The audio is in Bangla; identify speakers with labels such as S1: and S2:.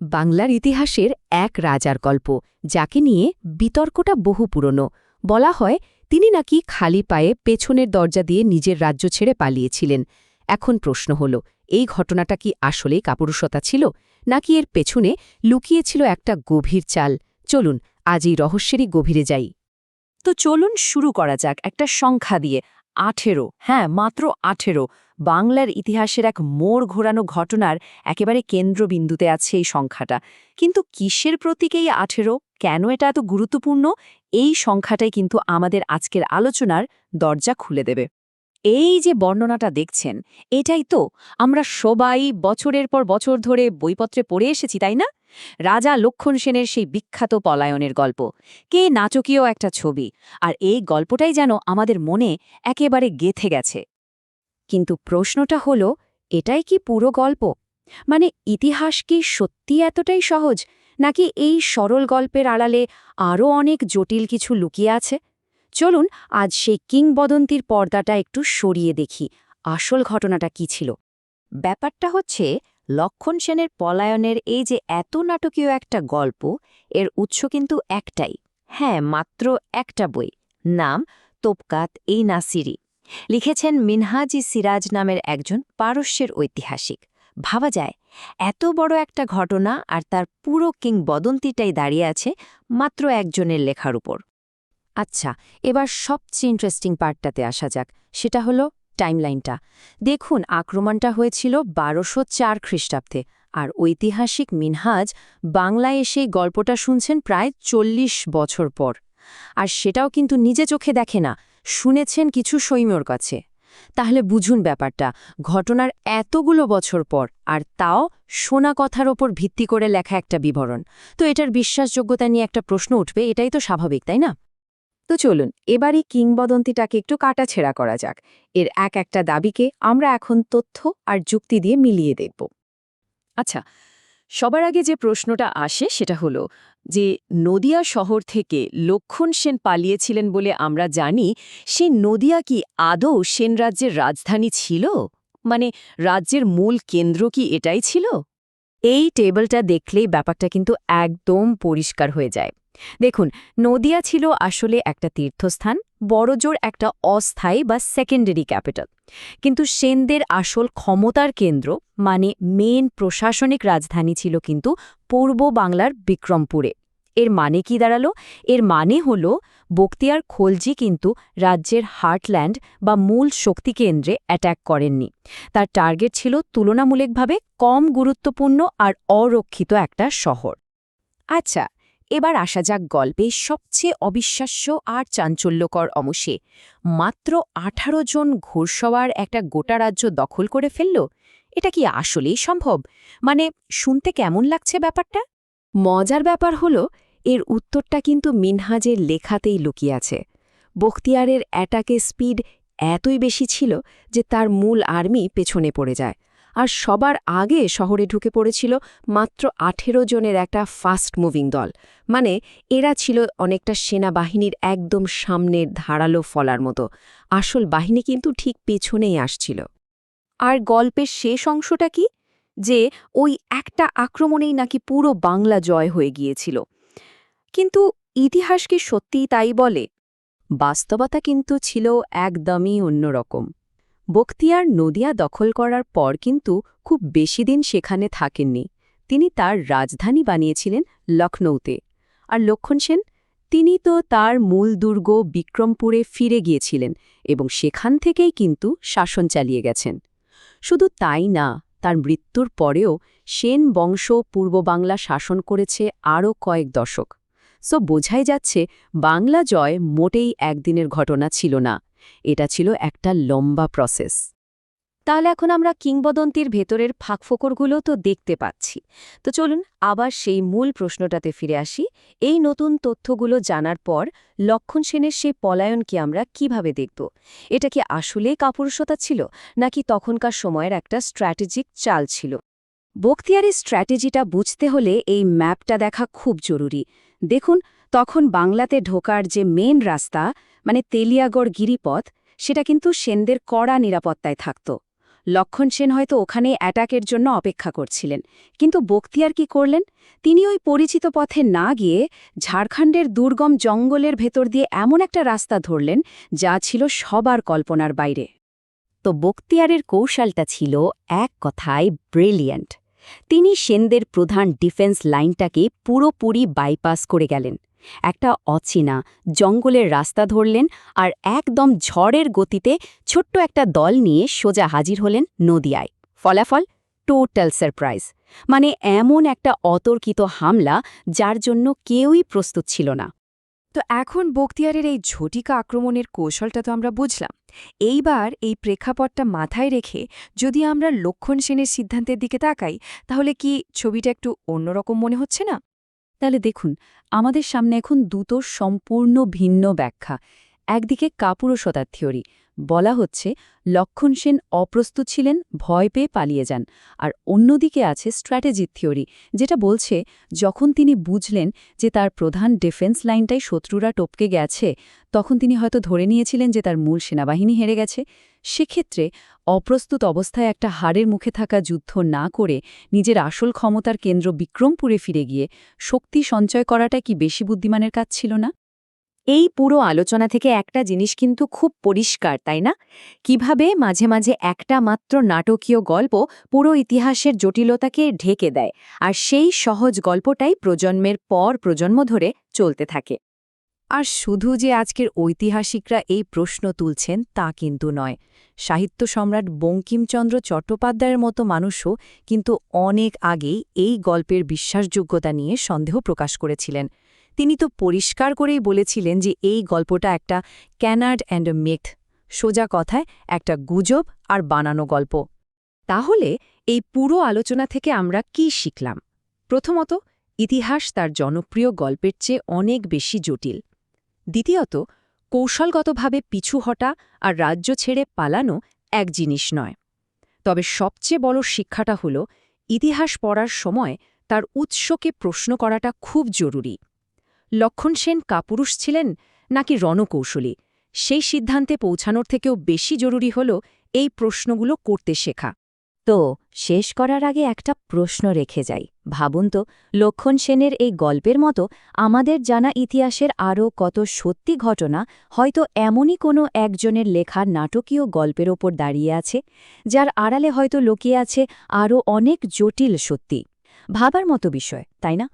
S1: বাংলার ইতিহাসের এক রাজার গল্প, যাকে নিয়ে বিতর্কটা বহু পুরনো। বলা হয় তিনি নাকি খালি পায়ে পেছনের দরজা দিয়ে নিজের রাজ্য ছেড়ে পালিয়েছিলেন। এখন প্রশ্ন হল, এই ঘটনাটা কি আসলেই কাপুরুষতা ছিল, নাকি এর পেছনে লুকিয়েছিল একটা গভীর চাল? চলুন আজ এই রহস্যেরই গভীরে যাই।
S2: তো চলুন শুরু করা যাক একটা সংখ্যা দিয়ে। ১৮, হ্যাঁ মাত্র ১৮। বাংলার ইতিহাসের এক মোড় ঘোরানো ঘটনার একেবারে কেন্দ্রবিন্দুতে আছে এই সংখ্যাটা। কিন্তু কিসের প্রতীক এই ১৮, কেন এটা এত গুরুত্বপূর্ণ? এই সংখ্যাটাই কিন্তু আমাদের আজকের আলোচনার দরজা খুলে দেবে। এই যে বর্ণনাটা দেখছেন, এটাই তো আমরা সবাই বছরের পর বছর ধরে বইপত্রে পড়ে এসেছি, তাই না? রাজা লক্ষণ সেনের সেই বিখ্যাত পলায়নের গল্প, কে নাটকীয় একটা ছবি, আর এই গল্পটাই যেন আমাদের মনে একেবারে গেঁথে গেছে। কিন্তু প্রশ্নটা হলো, এটাই কি পুরো গল্প? মানে ইতিহাস কি সত্যি এতটাই সহজ, নাকি এই সরল গল্পের আড়ালে আরও অনেক জটিল কিছু লুকিয়ে আছে? চলুন আজ সেই কিংবদন্তির পর্দাটা একটু সরিয়ে দেখি আসল ঘটনাটা কি ছিল। ব্যাপারটা হচ্ছে, লক্ষণ সেনের পলায়নের এই যে এত নাটকীয় একটা গল্প, এর উৎস কিন্তু একটাই। হ্যাঁ, মাত্র একটা বই। নাম তোবকাত-ই-নাসিরি। লিখেছেন মিনহাজ-ই সিরাজ নামের একজন পারস্যের ঐতিহাসিক। ভাবা যায়, এত বড় একটা ঘটনা আর তার পুরো কিংবদন্তিটাই দাঁড়িয়ে আছে মাত্র একজনের লেখার উপর। আচ্ছা, এবার সবচেয়ে ইন্টারেস্টিং পার্টটাতে আসা যাক। সেটা হলো টাইমলাইনটা। দেখুন, আক্রমণটা হয়েছিল ১২০৪ খ্রিস্টাব্দে, আর ঐতিহাসিক মিনহাজ বাংলায় এসে গল্পটা শুনছেন প্রায় ৪০ বছর পর। আর সেটাও কিন্তু নিজে চোখে দেখে না, শুনেছেন কিছু সৈন্যর কাছে। তাহলে বুঝুন ব্যাপারটা, ঘটনার এতগুলো বছর পর, আর তাও শোনা কথার ওপর ভিত্তি করে লেখা একটা বিবরণ। তো এটার বিশ্বাসযোগ্যতা নিয়ে একটা প্রশ্ন উঠবে, এটাই তো স্বাভাবিক, তাই না? তো চলুন এবারই কিংবদন্তিটাকে একটু কাটাছেঁড়া করা যাক। এর এক একটা দাবিকে আমরা এখন তথ্য আর যুক্তি দিয়ে মিলিয়ে দেখব। আচ্ছা, সবার আগে যে প্রশ্নটা আসে সেটা হলো যে, নদিয়া শহর থেকে লক্ষণ সেন পালিয়েছিলেন বলে আমরা জানি, সেই নদিয়া কি আদৌ সেন রাজ্যের রাজধানী ছিল? মানে রাজ্যের মূল কেন্দ্র কি এটাই ছিল? এই টেবিলটা দেখলেই ব্যাপারটা কিন্তু একদম পরিষ্কার হয়ে যায়। দেখুন, নদিয়া ছিল আসলে একটা তীর্থস্থান, বড়জোর একটা অস্থায়ী বা সেকেন্ডারি ক্যাপিটাল। কিন্তু সেনদের আসল ক্ষমতার কেন্দ্র, মানে মেন প্রশাসনিক রাজধানী ছিল কিন্তু পূর্ব বাংলার বিক্রমপুরে। এর মানে কি দাঁড়ালো? এর মানে হল, বখতিয়ার খলজি কিন্তু রাজ্যের হার্টল্যান্ড বা মূল শক্তিকেন্দ্রে অ্যাট্যাক করেননি। তার টার্গেট ছিল তুলনামূলকভাবে কম গুরুত্বপূর্ণ আর অরক্ষিত একটা শহর। আচ্ছা, এবার আসা যাক গল্পে সবচেয়ে অবিশ্বাস্য আর চাঞ্চল্যকর অংশে। মাত্র ১৮ জন ঘোড়সওয়ার একটা গোটা রাজ্য দখল করে ফেলল। এটা কি আসলেই সম্ভব? মানে শুনতে কেমন লাগছে ব্যাপারটা? মজার ব্যাপার হলো, এর উত্তরটা কিন্তু মিনহাজের লেখাতেই লুকিয়ে আছে। বখতিয়ারের অ্যাটাকের স্পিড এতই বেশি ছিল যে তার মূল আর্মি পেছনে পড়ে যায়, আর সবার আগে শহরে ঢুকে পড়েছিল মাত্র ১৮ জনের একটা ফাস্ট মুভিং দল। মানে এরা ছিল অনেকটা সেনাবাহিনীর একদম সামনের ধারালো ফলার মতো। আসল বাহিনী কিন্তু ঠিক পেছনেই আসছিল। আর গল্পের শেষ অংশটা কি? যে ওই একটা আক্রমণেই নাকি পুরো বাংলা জয় হয়ে গিয়েছিল। কিন্তু ইতিহাস কি সত্যিই তাই বলে? বাস্তবতা কিন্তু ছিল একদমই অন্যরকম। বখতিয়ার নদিয়া দখল করার পর কিন্তু খুব বেশি দিন সেখানে থাকেননি। তিনি তার রাজধানী বানিয়েছিলেন লখনৌতে। আর লক্ষণ সেন, তিনি তো তার মূল দুর্গ বিক্রমপুরে ফিরে গিয়েছিলেন এবং সেখান থেকেই কিন্তু শাসন চালিয়ে গেছেন। শুধু তাই না, তার মৃত্যুর পরেও সেন বংশ পূর্ব বাংলা শাসন করেছে আরও কয়েক দশক। সো বোঝাই যাচ্ছে, বাংলা জয় মোটেই একদিনের ঘটনা ছিল না, এটা ছিল একটা লম্বা প্রসেস। তাহলে এখন আমরা কিংবদন্তির ভেতরের ফাঁকফোকরগুলো তো দেখতে পাচ্ছি। তো চলুন আবার সেই মূল প্রশ্নটাতে ফিরে আসি। এই নতুন তথ্যগুলো জানার পর লক্ষণ সেনের সেই পলায়নকে আমরা কিভাবে দেখব? এটা কি আসলেই কাপুরুষতা ছিল, নাকি তখনকার সময়ের একটা স্ট্র্যাটেজিক চাল ছিল? বখতিয়ারের স্ট্র্যাটেজিটা বুঝতে হলে এই ম্যাপটা দেখা খুব জরুরি। দেখুন, তখন বাংলাতে ঢোকার যে মেন রাস্তা, মানে তেলিয়াগড় গিরিপথ, সেটা কিন্তু সেনদের কড়া নিরাপত্তায় থাকত। লক্ষণ সেন হয়তো ওখানে অ্যাটাকের জন্য অপেক্ষা করছিলেন, কিন্তু বখতিয়ার কি করলেন? তিনি ওই পরিচিত পথে না গিয়ে ঝাড়খণ্ডের দুর্গম জঙ্গলের ভেতর দিয়ে এমন একটা রাস্তা ধরলেন যা ছিল সবার কল্পনার বাইরে। তো বখতিয়ারের কৌশলটা ছিল এক কথায় ব্রিলিয়ান্ট। তিনি সেনদের প্রধান ডিফেন্স লাইনটাকে পুরোপুরি বাইপাস করে গেলেন, একটা অচেনা জঙ্গলের রাস্তা ধরলেন আর একদম ঝড়ের গতিতে ছোট্ট একটা দল নিয়ে সোজা হাজির হলেন নদিয়ায়। ফলাফল টোটাল সারপ্রাইজ, মানে এমন একটা অতর্কিত হামলা যার জন্য কেউই প্রস্তুত ছিল না।
S1: তো এখন বখতিয়ারের এই ঝটিকা আক্রমণের কৌশলটা তো আমরা বুঝলাম। এইবার এই প্রেক্ষাপটটা মাথায় রেখে যদি আমরা লক্ষণ সেনের সিদ্ধান্তের দিকে তাকাই, তাহলে কি ছবিটা একটু অন্যরকম মনে হচ্ছে না?
S2: তাহলে দেখুন, আমাদের সামনে এখন দুটো সম্পূর্ণ ভিন্ন ব্যাখ্যা। একদিকে কাপুরুষতার থিওরি, বলা হচ্ছে লক্ষণ সেন অপ্রস্তুত ছিলেন, ভয় পেয়ে পালিয়ে যান। আর অন্যদিকে আছে স্ট্র্যাটেজির থিওরি, যেটা বলছে যখন তিনি বুঝলেন যে তার প্রধান ডিফেন্স লাইনটাই শত্রুরা টপকে গেছে, তখন তিনি হয়তো ধরে নিয়েছিলেন যে তার মূল সেনাবাহিনী হেরে গেছে। সেক্ষেত্রে অপ্রস্তুত অবস্থায় একটা হাড়ের মুখে থাকা যুদ্ধ না করে নিজের আসল ক্ষমতার কেন্দ্র বিক্রমপুরে ফিরে গিয়ে শক্তি সঞ্চয় করাটা কি বেশি বুদ্ধিমানের কাজ ছিল না? এই পুরো আলোচনা থেকে একটা জিনিস কিন্তু খুব পরিষ্কার, তাই না? কিভাবে মাঝে মাঝে একটা মাত্র নাটকীয় গল্প পুরো ইতিহাসের জটিলতাকে ঢেকে দেয়, আর সেই সহজ গল্পটাই প্রজন্মের পর প্রজন্ম ধরে চলতে থাকে।
S1: আর শুধু যে আজকের ঐতিহাসিকরা এই প্রশ্ন তুলছেন তা কিন্তু নয়। সাহিত্য সম্রাট বঙ্কিমচন্দ্র চট্টোপাধ্যায়ের মতো মানুষও কিন্তু অনেক আগেই এই গল্পের বিশ্বাসযোগ্যতা নিয়ে সন্দেহ প্রকাশ করেছিলেন। তিনি তো পরিষ্কার করেই বলেছিলেন যে এই গল্পটা একটা ক্যানার্ড অ্যান্ড মিথ, সোজা কথায় একটা গুজব আর বানানো গল্প। তাহলে এই পুরো আলোচনা থেকে আমরা কি শিখলাম? প্রথমত, ইতিহাস তার জনপ্রিয় গল্পের চেয়ে অনেক বেশি জটিল। দ্বিতীয়ত, কৌশলগতভাবে পিছু হটা আর রাজ্য ছেড়ে পালানো এক জিনিস নয়। তবে সবচেয়ে বড় শিক্ষাটা হল ইতিহাস পড়ার সময় তার উৎসকে প্রশ্ন করাটা খুব জরুরি। লক্ষণ সেন কাপুরুষ ছিলেন নাকি রণকৌশলী, সেই সিদ্ধান্তে পৌঁছানোর থেকেও বেশি জরুরি হল এই প্রশ্নগুলো করতে শেখা।
S2: তো শেষ করার আগে একটা প্রশ্ন রেখে যাই। ভাবুন তো, লক্ষণ সেনের এই গল্পের মতো আমাদের জানা ইতিহাসের আরও কত সত্যি ঘটনা হয়তো এমনই কোনো একজনের লেখা নাটকীয় গল্পের ওপর দাঁড়িয়ে আছে, যার আড়ালে হয়তো লুকিয়ে আছে আরও অনেক জটিল সত্যি। ভাবার মতো বিষয়, তাই না?